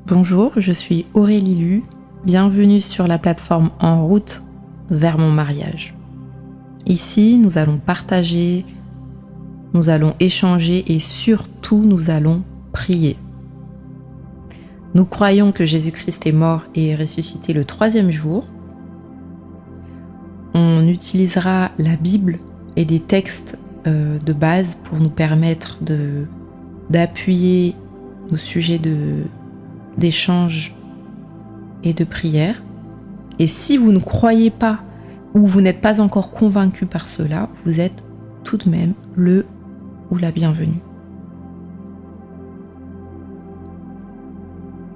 Bonjour, je suis Aurélie Lu, bienvenue sur la plateforme En route vers mon mariage. Ici, nous allons partager, nous allons échanger et surtout nous allons prier. Nous croyons que Jésus-Christ est mort et est ressuscité le 3e jour. On utilisera la Bible et des textes de base pour nous permettre d'appuyer nos sujets d'échange et de prière. Et si vous ne croyez pas ou vous n'êtes pas encore convaincu par cela, vous êtes tout de même le ou la bienvenue.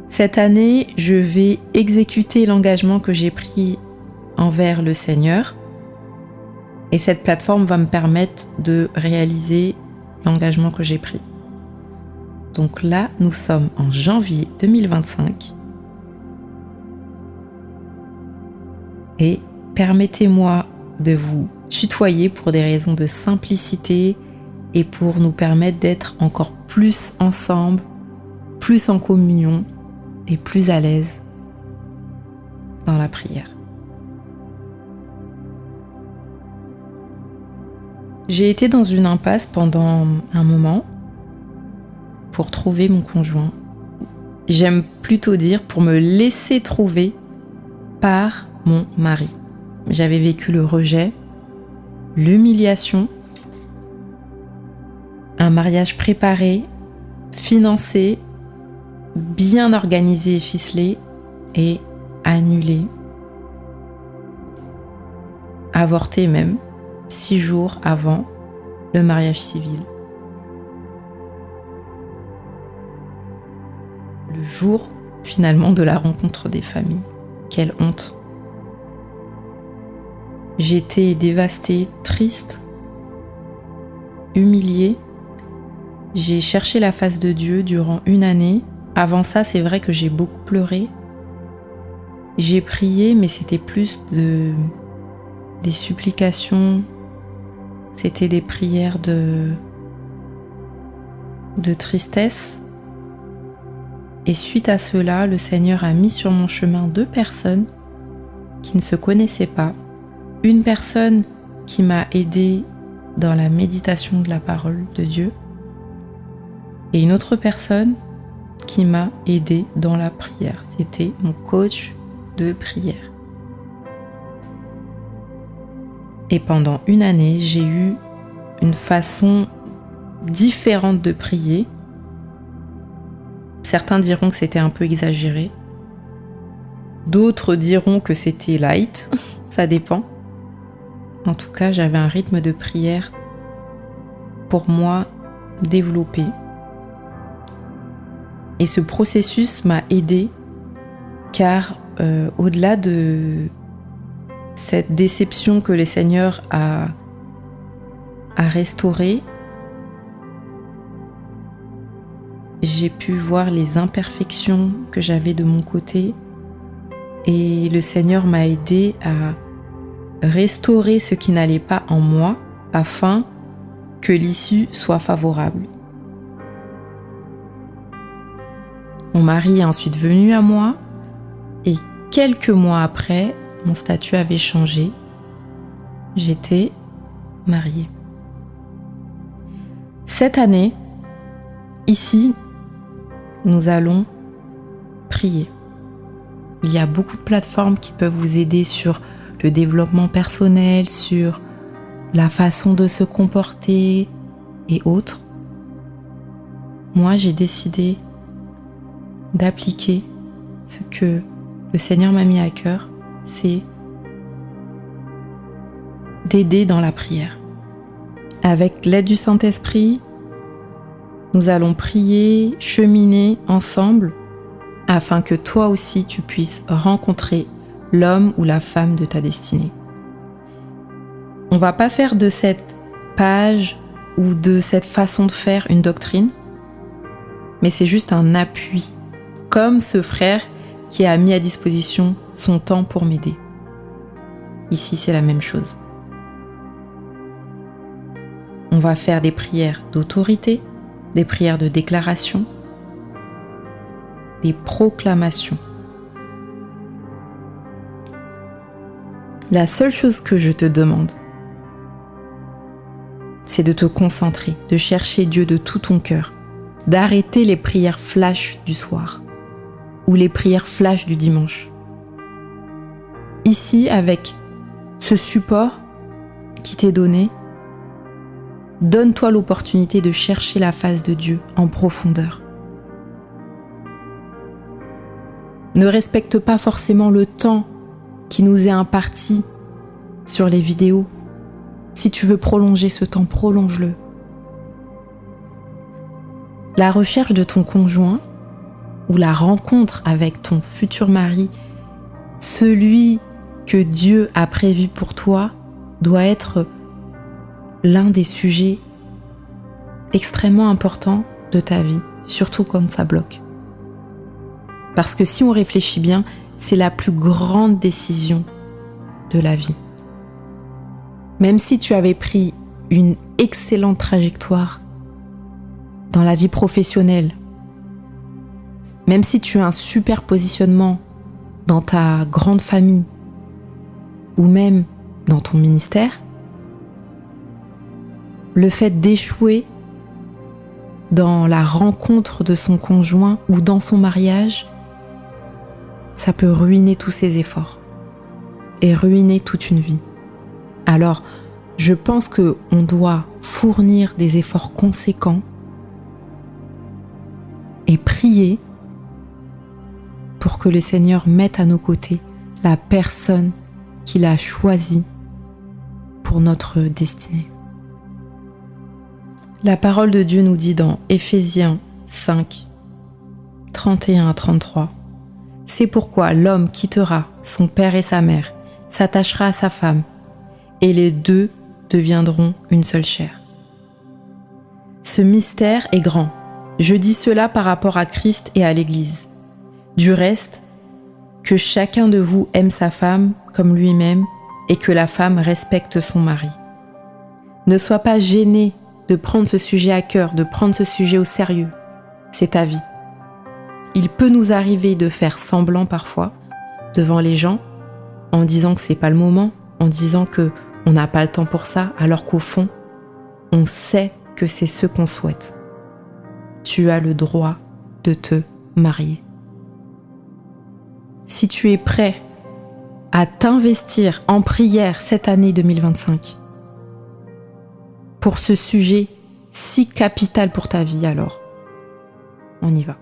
Cette année, je vais exécuter l'engagement que j'ai pris envers le Seigneur et cette plateforme va me permettre de réaliser l'engagement que j'ai pris. Donc là, nous sommes en janvier 2025 et permettez-moi de vous tutoyer pour des raisons de simplicité et pour nous permettre d'être encore plus ensemble, plus en communion et plus à l'aise dans la prière. J'ai été dans une impasse pendant un moment pour trouver mon conjoint. J'aime plutôt dire pour me laisser trouver par mon mari. J'avais vécu le rejet, l'humiliation, un mariage préparé, financé, bien organisé et ficelé et annulé. Avorté même, 6 jours avant le mariage civil. Le jour finalement de la rencontre des familles. Quelle honte. J'étais dévastée, triste, humiliée. J'ai cherché la face de Dieu durant 1 année. Avant ça, c'est vrai que j'ai beaucoup pleuré. J'ai prié, mais c'était plus des supplications. C'était des prières de tristesse. Et suite à cela, le Seigneur a mis sur mon chemin 2 personnes qui ne se connaissaient pas. Une personne qui m'a aidée dans la méditation de la parole de Dieu et une autre personne qui m'a aidée dans la prière. C'était mon coach de prière. Et pendant 1 année, j'ai eu une façon différente de prier. Certains diront que c'était un peu exagéré. D'autres diront que c'était light. Ça dépend. En tout cas, j'avais un rythme de prière pour moi développé. Et ce processus m'a aidée car au-delà de cette déception que le Seigneur a restaurée, j'ai pu voir les imperfections que j'avais de mon côté et le Seigneur m'a aidée à restaurer ce qui n'allait pas en moi afin que l'issue soit favorable. Mon mari est ensuite venu à moi et quelques mois après, mon statut avait changé. J'étais mariée. Cette année, ici, nous allons prier. Il y a beaucoup de plateformes qui peuvent vous aider sur le développement personnel, sur la façon de se comporter et autres. Moi, j'ai décidé d'appliquer ce que le Seigneur m'a mis à cœur, c'est d'aider dans la prière. Avec l'aide du Saint-Esprit, nous allons prier, cheminer ensemble afin que toi aussi tu puisses rencontrer l'homme ou la femme de ta destinée. On ne va pas faire de cette page ou de cette façon de faire une doctrine, mais c'est juste un appui, comme ce frère qui a mis à disposition son temps pour m'aider. Ici, c'est la même chose. On va faire des prières d'autorité, des prières de déclaration. des proclamations. La seule chose que je te demande, c'est de te concentrer, de chercher Dieu de tout ton cœur, d'arrêter les prières flash du soir ou les prières flash du dimanche. Ici, avec ce support qui t'est donné, donne-toi l'opportunité de chercher la face de Dieu en profondeur. Ne respecte pas forcément le temps qui nous est imparti sur les vidéos. Si tu veux prolonger ce temps, prolonge-le. La recherche de ton conjoint ou la rencontre avec ton futur mari, celui que Dieu a prévu pour toi, doit être l'un des sujets extrêmement importants de ta vie, surtout quand ça bloque. Parce que si on réfléchit bien, c'est la plus grande décision de la vie. Même si tu avais pris une excellente trajectoire dans la vie professionnelle, même si tu as un super positionnement dans ta grande famille ou même dans ton ministère, le fait d'échouer dans la rencontre de son conjoint ou dans son mariage, ça peut ruiner tous ses efforts et ruiner toute une vie. Alors, je pense qu'on doit fournir des efforts conséquents et prier pour que le Seigneur mette à nos côtés la personne qu'il a choisie pour notre destinée. La parole de Dieu nous dit dans Éphésiens 5, 31 à 33, « C'est pourquoi l'homme quittera son père et sa mère, s'attachera à sa femme, et les deux deviendront une seule chair. » Ce mystère est grand. Je dis cela par rapport à Christ et à l'Église. Du reste, que chacun de vous aime sa femme comme lui-même et que la femme respecte son mari. Ne sois pas gêné de prendre ce sujet à cœur, de prendre ce sujet au sérieux. C'est ta vie. Il peut nous arriver de faire semblant parfois devant les gens en disant que c'est pas le moment, en disant que on n'a pas le temps pour ça, alors qu'au fond, on sait que c'est ce qu'on souhaite. Tu as le droit de te marier. Si tu es prêt à t'investir en prière cette année 2025 pour ce sujet si capital pour ta vie, alors on y va.